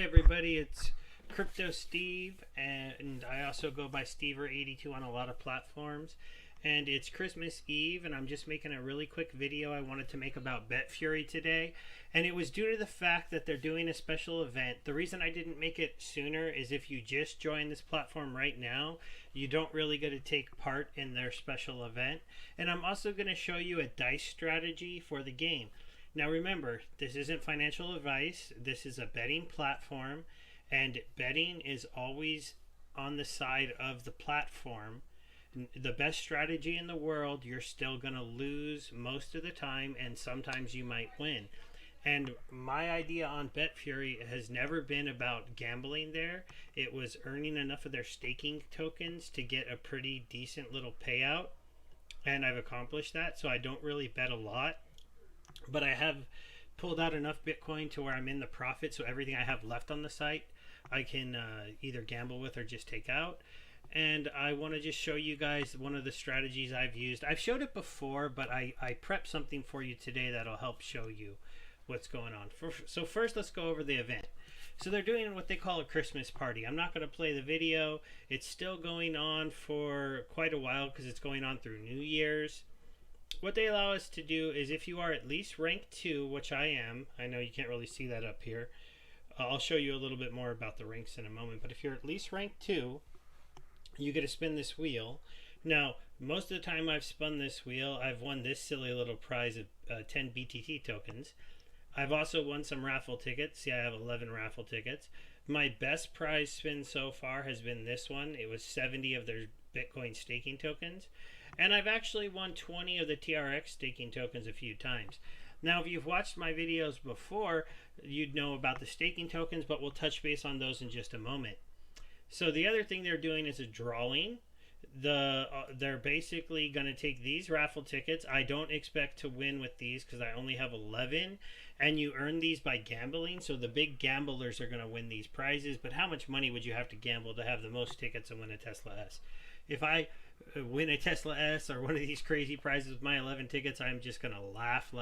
Hey everybody, it's Crypto Steve, and I also go by Stever82 on a lot of platforms. And it's Christmas Eve, and I'm just making a really quick video I wanted to make about BetFury today. And it was due to the fact that they're doing a special event. The reason I didn't make it sooner is if you just join this platform right now, you don't really get to take part in their special event. And I'm also going to show you a dice strategy for the game. Now remember, this isn't financial advice. This is a betting platform, and betting is always on the side of the platform. The best strategy in the world, you're still going to lose most of the time, and sometimes you might win. And my idea on BetFury has never been about gambling there. It was earning enough of their staking tokens to get a pretty decent little payout, and I've accomplished that, so I don't really bet a lot. But I have pulled out enough Bitcoin to where I'm in the profit, so everything I have left on the site I can either gamble with or just take out. And I want to just show you guys one of the strategies I've used. I've showed it before, but I prepped something for you today that'll help show you what's going on. So first, let's go over the event. So they're doing what they call a Christmas party. I'm not going to play the video. It's still going on for quite a while because it's going on through New Year's. What they allow us to do is, if you are at least rank 2, which I am, I know you can't really see that up here. I'll show you a little bit more about the ranks in a moment, but if you're at least rank 2, you get to spin this wheel. Now, most of the time I've spun this wheel, I've won this silly little prize of 10 BTT tokens. I've also won some raffle tickets. See, I have 11 raffle tickets. My best prize spin so far has been this one. It was 70 of their Bitcoin staking tokens. And I've actually won 20 of the TRX staking tokens a few times. Now, if you've watched my videos before, you'd know about the staking tokens, but we'll touch base on those in just a moment. So the other thing they're doing is a drawing. They're basically going to take these raffle tickets. I don't expect to win with these because I only have 11, and you earn these by gambling. So the big gamblers are going to win these prizes. But how much money would you have to gamble to have the most tickets and win a Tesla S? If I win a Tesla S or one of these crazy prizes with my 11 tickets, I'm just going to laugh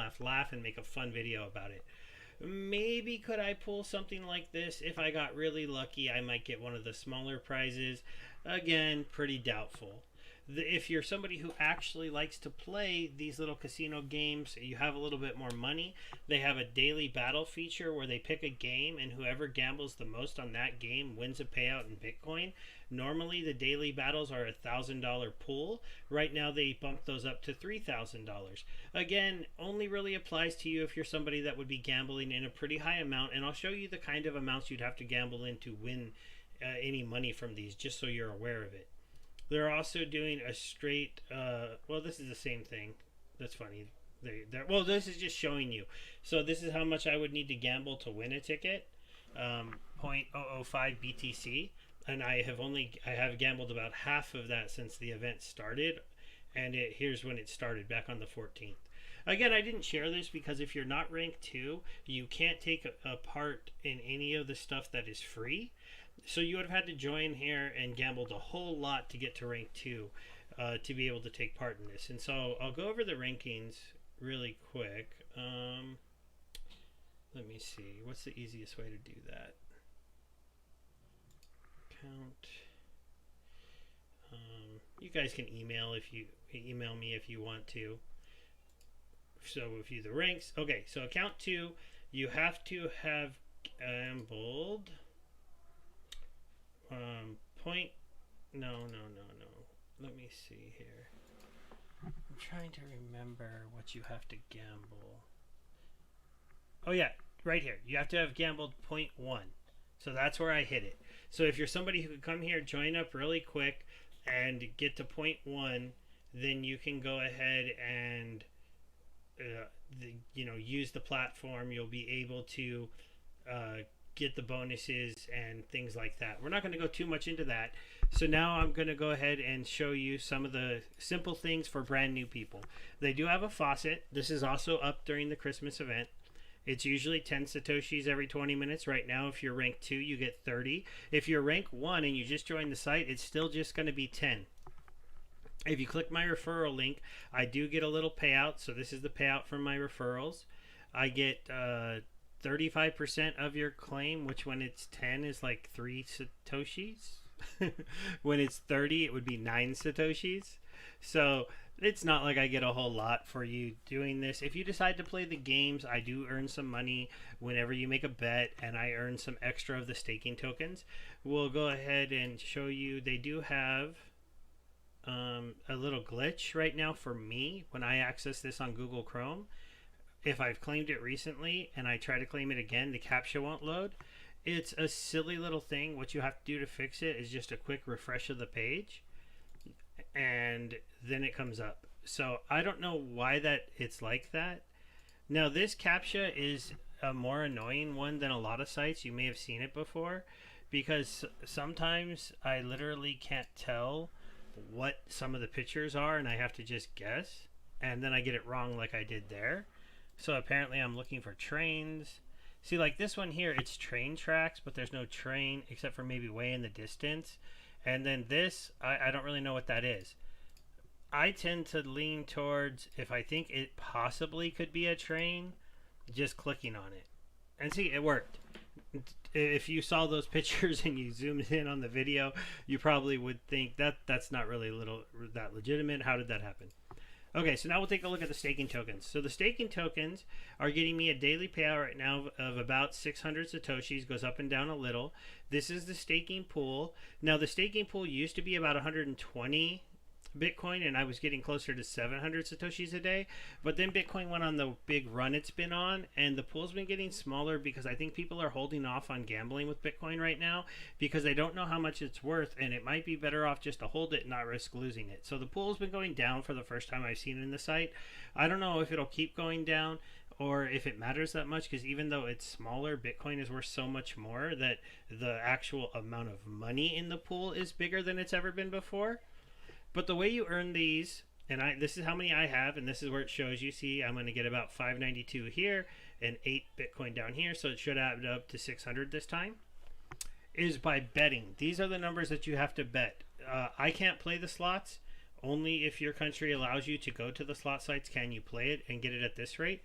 and make a fun video about it. Maybe could I pull something like this? If I got really lucky, I might get one of the smaller prizes. Again, pretty doubtful. If you're somebody who actually likes to play these little casino games, you have a little bit more money, they have a daily battle feature where they pick a game, and whoever gambles the most on that game wins a payout in Bitcoin. Normally the daily battles are $1,000 pool. Right now they bumped those up to $3,000. Again, only really applies to you if you're somebody that would be gambling in a pretty high amount, and I'll show you the kind of amounts you'd have to gamble in to win any money from these, just so you're aware of it. They're also doing a straight, well, this is the same thing. That's funny. Well, this is just showing you. So this is how much I would need to gamble to win a ticket. 0.005 BTC. And I have gambled about half of that since the event started. And here's when it started, back on the 14th. Again, I didn't share this because if you're not rank 2, you can't take a part in any of the stuff that is free. So you would have had to join here and gambled a whole lot to get to rank 2 to be able to take part in this. And so I'll go over the rankings really quick. Let me see. What's the easiest way to do that? Count. You guys can email me if you want to. So if you the ranks. Okay, so account 2, you have to have gambled. No. Let me see here. I'm trying to remember what you have to gamble. Oh yeah, right here. You have to have gambled 0.1. So that's where I hit it. So if you're somebody who could come here, join up really quick, and get to 0.1, then you can go ahead and use the platform. You'll be able to get the bonuses and things like that. We're not going to go too much into that. So now I'm going to go ahead and show you some of the simple things for brand new people. They do have a faucet. This is also up during the Christmas event. It's usually 10 Satoshis every 20 minutes. Right now, if you're rank 2, you get 30. If you're rank 1 and you just joined the site, it's still just going to be 10. If you click my referral link, I do get a little payout. So this is the payout from my referrals. I get 35% of your claim, which when it's 10 is like 3 satoshis. When it's 30, it would be 9 satoshis. So it's not like I get a whole lot for you doing this. If you decide to play the games, I do earn some money whenever you make a bet, and I earn some extra of the staking tokens. We'll go ahead and show you. They do have a little glitch right now for me when I access this on Google Chrome. If I've claimed it recently and I try to claim it again, the captcha won't load. It's a silly little thing. What you have to do to fix it is just a quick refresh of the page, and then it comes up. So I don't know why that it's like that. Now this captcha is a more annoying one than a lot of sites. You may have seen it before, because sometimes I literally can't tell what some of the pictures are and I have to just guess, and then I get it wrong like I did there. So apparently I'm looking for trains. See, like this one here, it's train tracks, but there's no train except for maybe way in the distance. And then this, I don't really know what that is. I tend to lean towards, if I think it possibly could be a train, just clicking on it. And see, it worked. If you saw those pictures and you zoomed in on the video, you probably would think that's not really that legitimate. How did that happen? Okay, so now we'll take a look at the staking tokens. So the staking tokens are getting me a daily payout right now of about 600 satoshis, goes up and down a little. This is the staking pool. Now the staking pool used to be about 120 Bitcoin, and I was getting closer to 700 satoshis a day, but then Bitcoin went on the big run it's been on, and the pool's been getting smaller because I think people are holding off on gambling with Bitcoin right now because they don't know how much it's worth, and it might be better off just to hold it and not risk losing it. So the pool's been going down for the first time I've seen it in the site. I don't know if it'll keep going down or if it matters that much, because even though it's smaller, Bitcoin is worth so much more that the actual amount of money in the pool is bigger than it's ever been before. But the way you earn these, and this is how many I have, and this is where it shows you. See, I'm going to get about 592 here and 8 Bitcoin down here, so it should add up to 600 this time, is by betting. These are the numbers that you have to bet. I can't play the slots. Only if your country allows you to go to the slot sites can you play it and get it at this rate.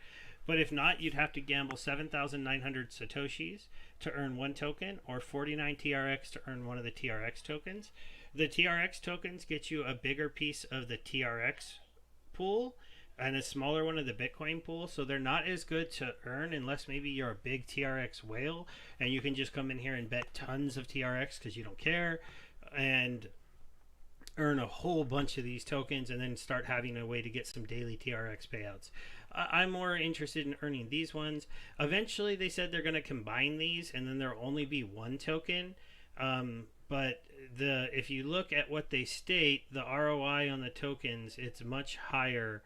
But if not, you'd have to gamble 7,900 satoshis to earn 1 token, or 49 TRX to earn one of the TRX tokens. The TRX tokens get you a bigger piece of the TRX pool and a smaller one of the Bitcoin pool, so they're not as good to earn unless maybe you're a big TRX whale and you can just come in here and bet tons of TRX because you don't care and earn a whole bunch of these tokens and then start having a way to get some daily TRX payouts. I'm more interested in earning these ones. Eventually they said they're going to combine these and then there'll only be 1 token. But if you look at what they state, the ROI on the tokens, it's much higher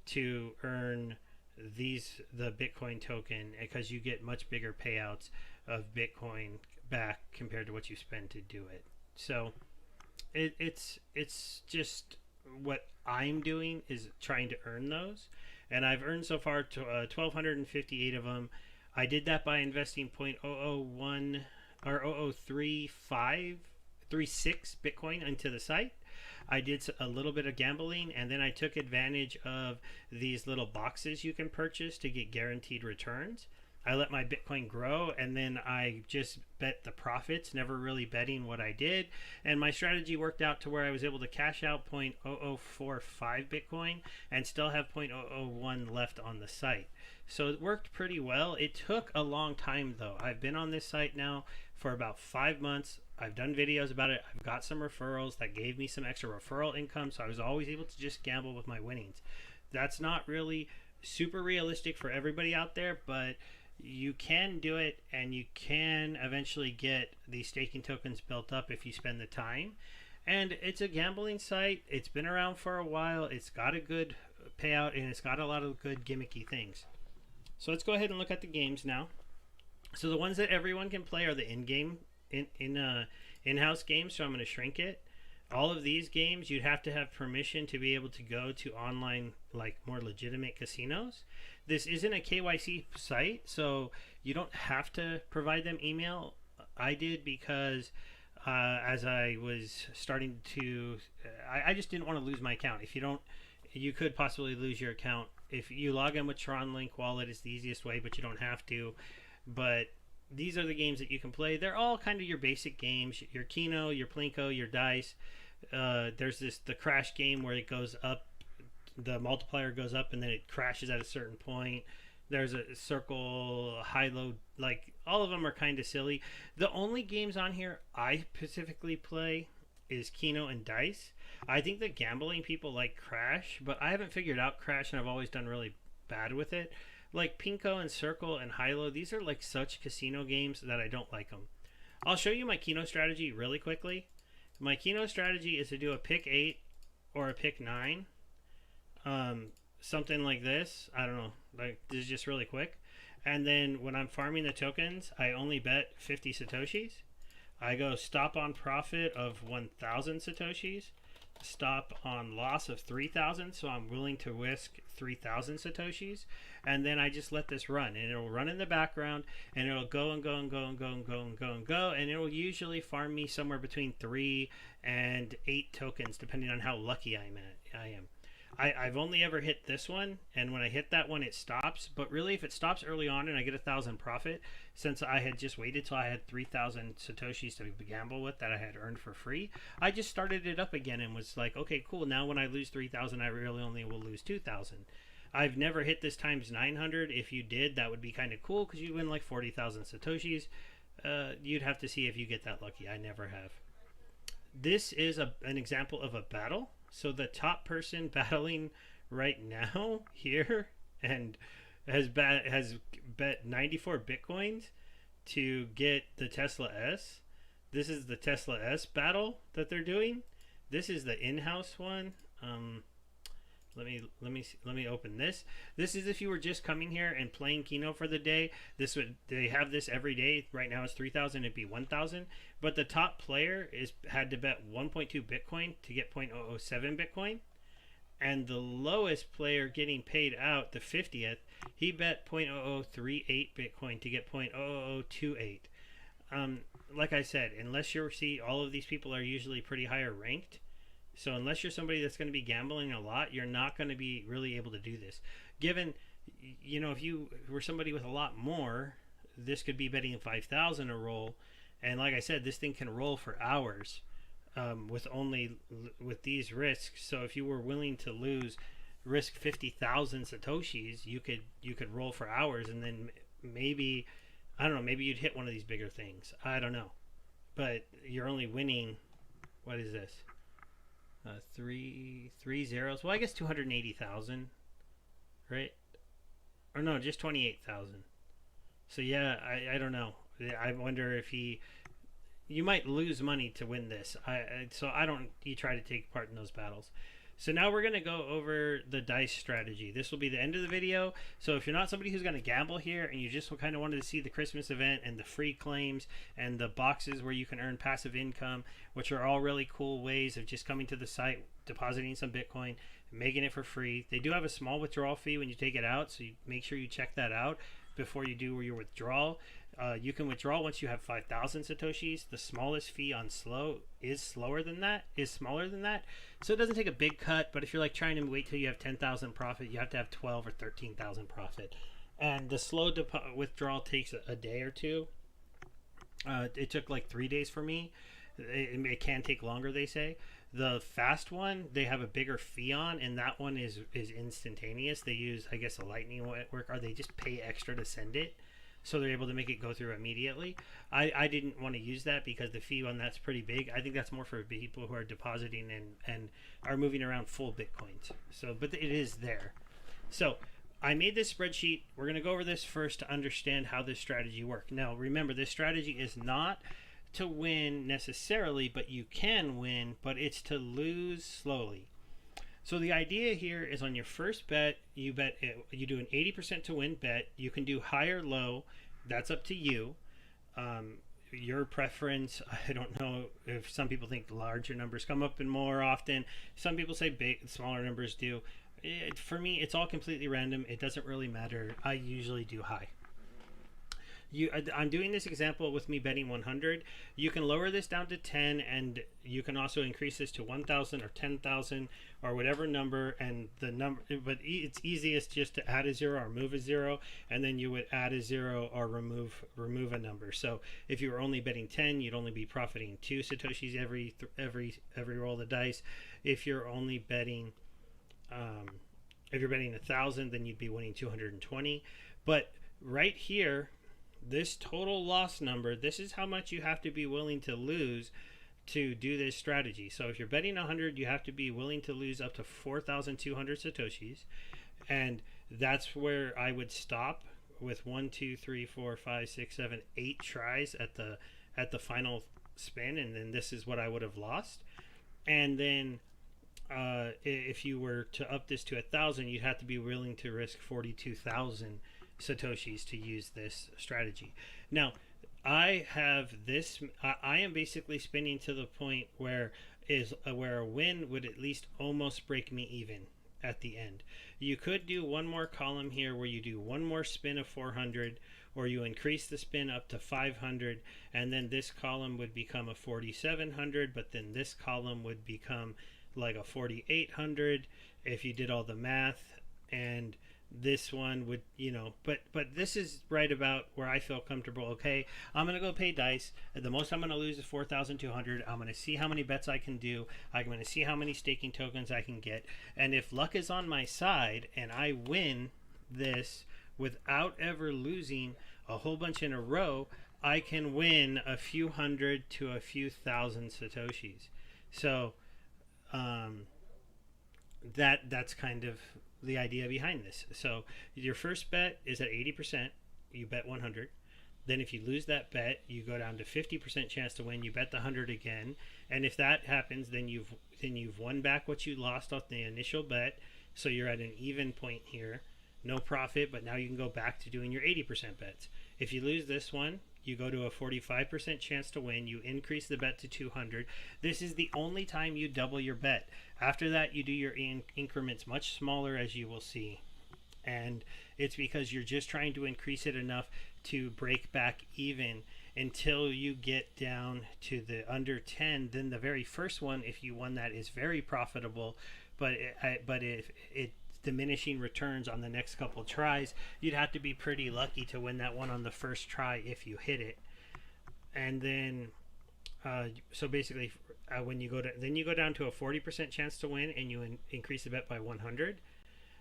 to earn the Bitcoin token because you get much bigger payouts of Bitcoin back compared to what you spend to do it. So it's just what I'm doing is trying to earn those, and I've earned so far 1,258 of them. I did that by investing 0.001 or 0.03536 Bitcoin into the site. I did a little bit of gambling, and then I took advantage of these little boxes you can purchase to get guaranteed returns. I let my Bitcoin grow, and then I just bet the profits, never really betting what I did. And my strategy worked out to where I was able to cash out 0.0045 Bitcoin and still have 0.001 left on the site. So it worked pretty well. It took a long time, though. I've been on this site now for about 5 months. I've done videos about it. I've got some referrals that gave me some extra referral income, so I was always able to just gamble with my winnings. That's not really super realistic for everybody out there, but you can do it, and you can eventually get these staking tokens built up if you spend the time. And it's a gambling site. It's been around for a while. It's got a good payout, and it's got a lot of good gimmicky things. So let's go ahead and look at the games now. So the ones that everyone can play are the in-game, in-house games, so I'm going to shrink it. All of these games, you'd have to have permission to be able to go to online, like more legitimate casinos. This isn't a KYC site, so you don't have to provide them email. I did because as I was starting to, I just didn't want to lose my account. If you don't, you could possibly lose your account. If you log in with Tron Link Wallet, it's the easiest way, but you don't have to. but these are the games that you can play. They're all kind of your basic games: your Keno, your Plinko, your dice. There's the crash game where it goes up, the multiplier goes up, and then it crashes at a certain point. There's a circle, high low, like all of them are kind of silly. The only games on here I specifically play is Keno and dice. I think that gambling people like Crash, but I haven't figured out Crash, and I've always done really bad with it. Like Pinko and Circle and Hilo, these are like such casino games that I don't like them. I'll show you my Keno strategy really quickly. My Keno strategy is to do a pick 8 or a pick 9. Something like this. I don't know. Like, this is just really quick. And then when I'm farming the tokens, I only bet 50 Satoshis. I go stop on profit of 1,000 Satoshis. Stop on loss of 3,000, so I'm willing to risk 3,000 Satoshis, and then I just let this run, and it'll run in the background, and it'll go and go and go and go and go and go and go, and it'll usually farm me somewhere between 3 and 8 tokens, depending on how lucky I am. I've only ever hit this one, and when I hit that one, it stops. But really, if it stops early on and I get 1,000 profit, since I had just waited till I had 3,000 Satoshis to gamble with that I had earned for free, I just started it up again and was like, okay, cool. Now when I lose 3,000, I really only will lose 2,000. I've never hit this times 900. If you did, that would be kind of cool because you win like 40,000 Satoshis. You'd have to see if you get that lucky. I never have. This is an example of a battle. So the top person battling right now here and has bet 94 Bitcoins to get the Tesla S. This is the Tesla S battle that they're doing. This is the in-house one. Let me open this. This is if you were just coming here and playing Keno for the day. They have this every day. Right now it's 3,000. It'd be 1,000. But the top player had to bet 1.2 Bitcoin to get 0.007 Bitcoin, and the lowest player getting paid out, the 50th, he bet 0.0038 Bitcoin to get 0.0028. Like I said, unless all of these people are usually pretty higher ranked. So unless you're somebody that's going to be gambling a lot, you're not going to be really able to do this. Given, if you were somebody with a lot more, this could be betting 5,000 a roll. And like I said, this thing can roll for hours with these risks. So if you were willing to risk 50,000 Satoshis, you could roll for hours, and then maybe, I don't know, maybe you'd hit one of these bigger things. I don't know. But you're only winning, what is this? Three zeros. Well, I guess 280,000, right? Or no, just 28,000. So yeah, I don't know. I wonder if you might lose money to win this. You try to take part in those battles. So now we're going to go over the dice strategy. This will be the end of the video. So if you're not somebody who's going to gamble here and you just kind of wanted to see the Christmas event and the free claims and the boxes where you can earn passive income, which are all really cool ways of just coming to the site, depositing some Bitcoin, making it for free. They do have a small withdrawal fee when you take it out, so you make sure you check that out before you do your withdrawal. You can withdraw once you have 5,000 Satoshis. The smallest fee on slow is smaller than that. So it doesn't take a big cut, but if you're like trying to wait till you have 10,000 profit, you have to have 12 or 13,000 profit. And the slow withdrawal takes a day or two. It took like 3 days for me. It can take longer, they say. The fast one, they have a bigger fee on, and that one is instantaneous. They use, I guess, a lightning network, or they just pay extra to send it. So they're able to make it go through immediately. I didn't want to use that because the fee on that's pretty big. I think that's more for people who are depositing and are moving around full Bitcoins. But it is there. So I made this spreadsheet. We're going to go over this first to understand how this strategy works. Now, remember, this strategy is not to win necessarily, but you can win, but it's to lose slowly. So the idea here is on your first bet, you do an 80% to win bet. You can do high or low. That's up to you. Your preference. I don't know if some people think larger numbers come up in more often. Some people say smaller numbers do. For me, it's all completely random. It doesn't really matter. I usually do high. I'm doing this example with me betting 100. You can lower this down to 10, and you can also increase this to 1,000 or 10,000 or whatever number. And the number, but it's easiest just to add a zero or remove a zero, and then you would add a zero or remove a number. So if you were only betting 10, you'd only be profiting 2 satoshis every roll of the dice. If you're only betting if you're betting 1,000, then you'd be winning 220. But right here, this total loss number, this is how much you have to be willing to lose to do this strategy. So if you're betting 100, you have to be willing to lose up to 4,200 satoshis, and that's where I would stop with 1, 2, 3, 4, 5, 6, 7, 8 tries at the final spin, and then this is what I would have lost. And then if you were to up this to 1,000, you'd have to be willing to risk 42,000 satoshis to use this strategy. Now, I am basically spinning to the point where a win would at least almost break me even at the end. You could do one more column here where you do one more spin of 400, or you increase the spin up to 500, and then this column would become a 4,700, but then this column would become like a 4,800 if you did all the math, and this one would, but this is right about where I feel comfortable. Okay, I'm gonna go pay dice. The most I'm gonna lose is 4,200. I'm gonna see how many bets I can do. I'm gonna see how many staking tokens I can get, and if luck is on my side and I win this without ever losing a whole bunch in a row, I can win a few hundred to a few thousand satoshis. So that's kind of the idea behind this. So your first bet is at 80%. You bet 100. Then if you lose that bet, you go down to 50% chance to win. You bet the 100 again, and if that happens, then you've won back what you lost off the initial bet. So you're at an even point here, no profit, but now you can go back to doing your 80% bets. If you lose this one, you go to a 45% chance to win. You increase the bet to 200. This is the only time you double your bet. After that, you do your increments much smaller, as you will see. And it's because you're just trying to increase it enough to break back even until you get down to the under 10. Then the very first one, if you won that, is very profitable. But if it diminishing returns on the next couple tries, you'd have to be pretty lucky to win that one on the first try if you hit it. And then so basically when you go to, then you go down to a 40% chance to win, and you increase the bet by 100.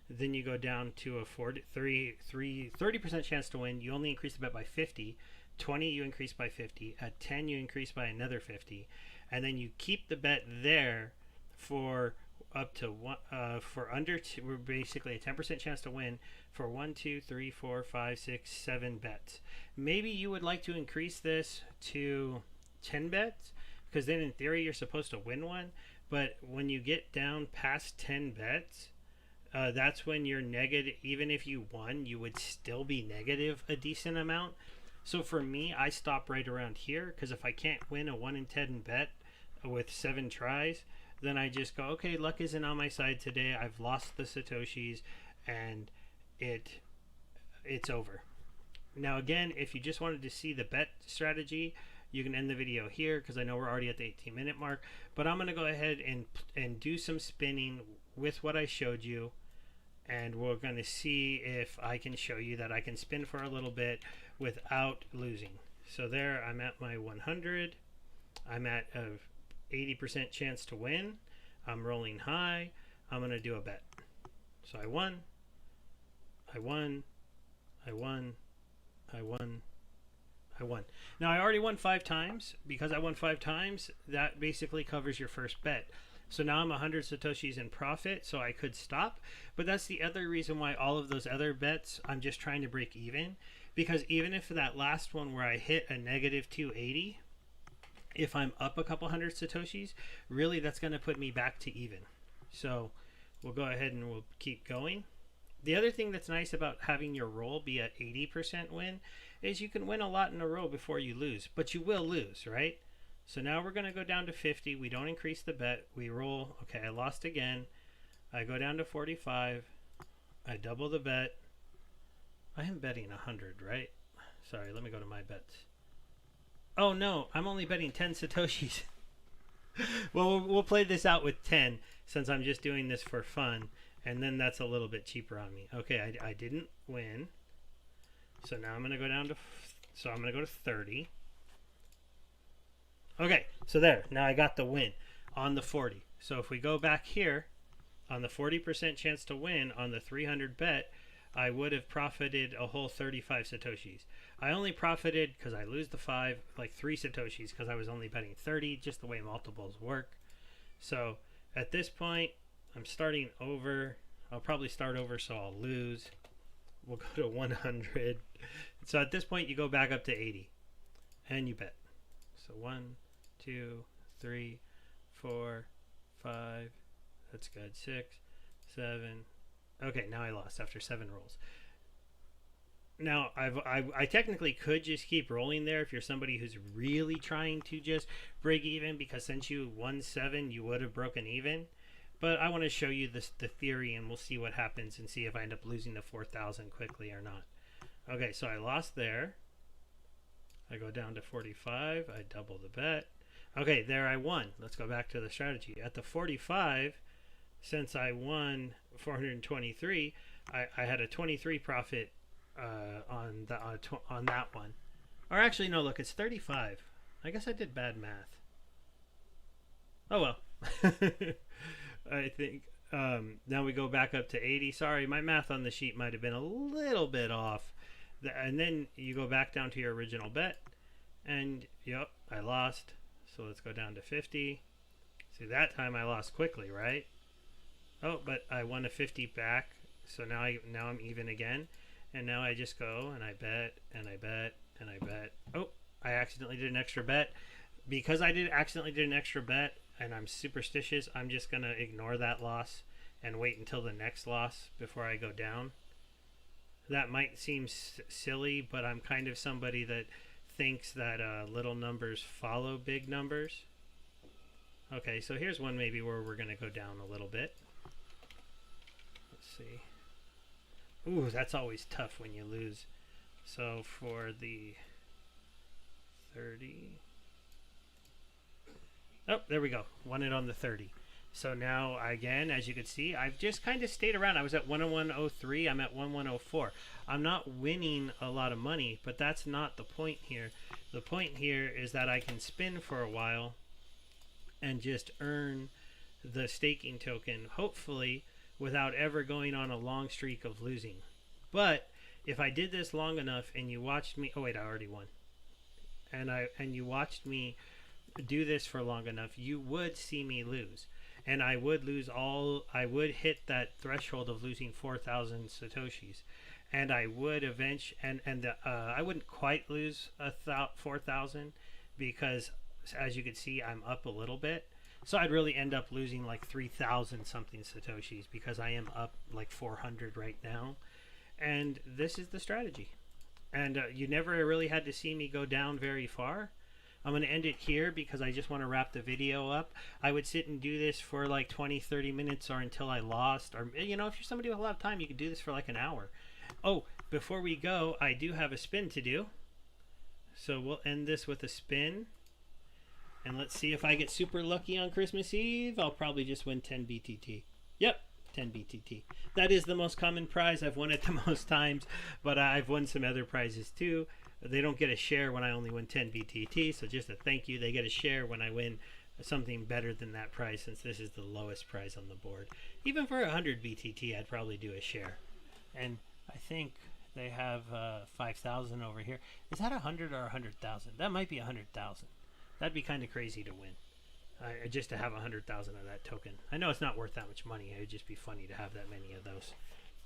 Then you go down to a 30% chance to win. You only increase the bet by 50. 20 you increase by 50. At 10 you increase by another 50, and then you keep the bet there for up to one, for under two, we're basically a 10% chance to win for 1, 2, 3, 4, 5, 6, 7 bets. Maybe you would like to increase this to 10 bets, because then in theory you're supposed to win one. But when you get down past 10 bets, that's when you're negative. Even if you won, you would still be negative a decent amount. So for me, I stop right around here, because if I can't win a 1 in 10 bet with 7 tries, then I just go, okay, luck isn't on my side today. I've lost the satoshis, and it's over. Now again, if you just wanted to see the bet strategy, you can end the video here, because I know we're already at the 18-minute mark. But I'm going to go ahead and do some spinning with what I showed you, and we're going to see if I can show you that I can spin for a little bit without losing. So there, I'm at my 100. I'm at a 80% chance to win. I'm rolling high. I'm going to do a bet. So I won. Now I already won 5 times. Because I won 5 times, that basically covers your first bet. So now I'm 100 satoshis in profit, so I could stop. But that's the other reason why all of those other bets, I'm just trying to break even. Because even if that last one where I hit a negative 280, if I'm up a couple hundred satoshis, really that's going to put me back to even. So we'll go ahead and we'll keep going. The other thing that's nice about having your roll be at 80% win is you can win a lot in a row before you lose, but you will lose, right? So now we're going to go down to 50. We don't increase the bet. We roll. Okay, I lost again. I go down to 45. I double the bet. I am betting 100, right? sorry, let me go to my bets. Oh no, I'm only betting 10 Satoshis. Well, we'll play this out with 10 since I'm just doing this for fun. And then that's a little bit cheaper on me. Okay, I didn't win. So now I'm going to go down to... So I'm going to go to 30. Okay, so there. Now I got the win on the 40. So if we go back here, on the 40% chance to win on the 300 bet, I would have profited a whole 35 Satoshis. I only profited, because I lose the 5, like 3 Satoshis because I was only betting 30, just the way multiples work. So at this point, I'm starting over. I'll probably start over, so I'll lose. We'll go to 100. So at this point, you go back up to 80. And you bet. So 1, 2, 3, 4, 5. That's good. 6, 7. Okay, now I lost after 7 rolls. Now, I technically could just keep rolling there if you're somebody who's really trying to just break even, because since you won 7, you would have broken even. But I want to show you the theory, and we'll see what happens and see if I end up losing the 4,000 quickly or not. Okay, so I lost there. I go down to 45. I double the bet. Okay, there I won. Let's go back to the strategy. At the 45, since I won 423, I had a 23 profit on that one. Or actually, no, look, it's 35. I guess I did bad math. Oh well. I think now we go back up to 80. Sorry, my math on the sheet might have been a little bit off. And then you go back down to your original bet. And, yep, I lost. So let's go down to 50. See, that time I lost quickly, right? Oh, but I won a 50 back. So now I'm even again. And now I just go and I bet and I bet and I bet. Oh, I accidentally did an extra bet. Because I accidentally did an extra bet, and I'm superstitious, I'm just going to ignore that loss and wait until the next loss before I go down. That might seem silly, but I'm kind of somebody that thinks that little numbers follow big numbers. Okay, so here's one maybe where we're going to go down a little bit. Let's see. Ooh, that's always tough when you lose. So for the 30... Oh, there we go. Won it on the 30. So now, again, as you can see, I've just kind of stayed around. I was at 101.03. I'm at 101.04. I'm not winning a lot of money, but that's not the point here. The point here is that I can spin for a while and just earn the staking token, hopefully, without ever going on a long streak of losing. But if I did this long enough and you watched me... Oh, wait, I already won. And you watched me do this for long enough, you would see me lose. And I would lose I would hit that threshold of losing 4,000 Satoshis. And I would I wouldn't quite lose 4,000 because, as you can see, I'm up a little bit. So I'd really end up losing like 3,000 something Satoshis because I am up like 400 right now. And this is the strategy. And you never really had to see me go down very far. I'm going to end it here because I just want to wrap the video up. I would sit and do this for like 20, 30 minutes or until I lost. Or, you know, if you're somebody with a lot of time, you can do this for like an hour. Oh, before we go, I do have a spin to do. So we'll end this with a spin. And let's see if I get super lucky on Christmas Eve. I'll probably just win 10 BTT. Yep, 10 BTT. That is the most common prize. I've won it the most times, but I've won some other prizes too. They don't get a share when I only win 10 BTT, so just a thank you. They get a share when I win something better than that prize, since this is the lowest prize on the board. Even for 100 BTT, I'd probably do a share. And I think they have 5,000 over here. Is that 100 or 100,000? That might be 100,000. That'd be kind of crazy to win. Just to have 100,000 of that token. I know it's not worth that much money. It would just be funny to have that many of those.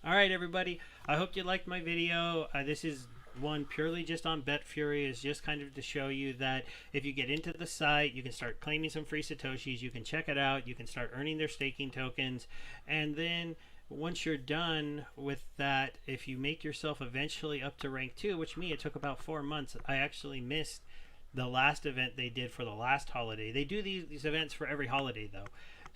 All right, everybody. I hope you liked my video. This is one purely just on BetFury, is just kind of to show you that if you get into the site, you can start claiming some free Satoshis. You can check it out. You can start earning their staking tokens. And then once you're done with that, if you make yourself eventually up to rank 2, which it took about 4 months. I actually missed the last event they did for the last holiday. They do these events for every holiday, though.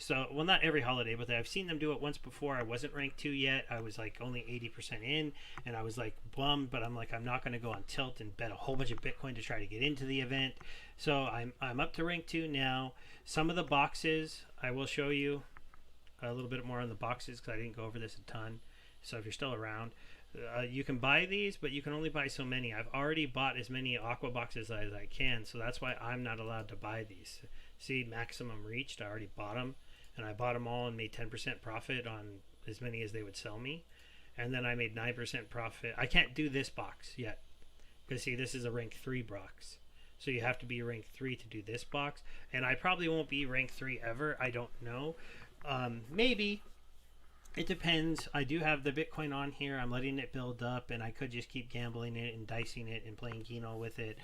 So, well, not every holiday, but I've seen them do it once before. I wasn't ranked 2 yet. I was like only 80% in, and I was like bummed, but I'm like, I'm not going to go on tilt and bet a whole bunch of Bitcoin to try to get into the event. So I'm up to rank 2 now. Some of the boxes I will show you a little bit more on the boxes because I didn't go over this a ton. So if you're still around, you can buy these, but you can only buy so many. I've already bought as many aqua boxes as I can, so that's why I'm not allowed to buy these. See, maximum reached. I already bought them. And I bought them all and made 10% profit on as many as they would sell me. And then I made 9% profit. I can't do this box yet. Because, see, this is a rank 3 box. So you have to be rank 3 to do this box. And I probably won't be rank 3 ever. I don't know. Maybe. It depends. I do have the Bitcoin on here. I'm letting it build up. And I could just keep gambling it and dicing it and playing Keno with it.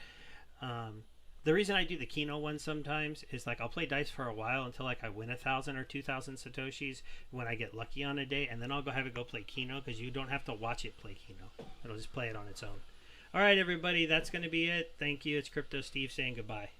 The reason I do the Keno one sometimes is like I'll play dice for a while until like I win 1,000 or 2,000 Satoshis when I get lucky on a day, and then I'll have it go play Keno because you don't have to watch it play Keno. It'll just play it on its own. All right, everybody, that's going to be it. Thank you. It's Crypto Steve saying goodbye.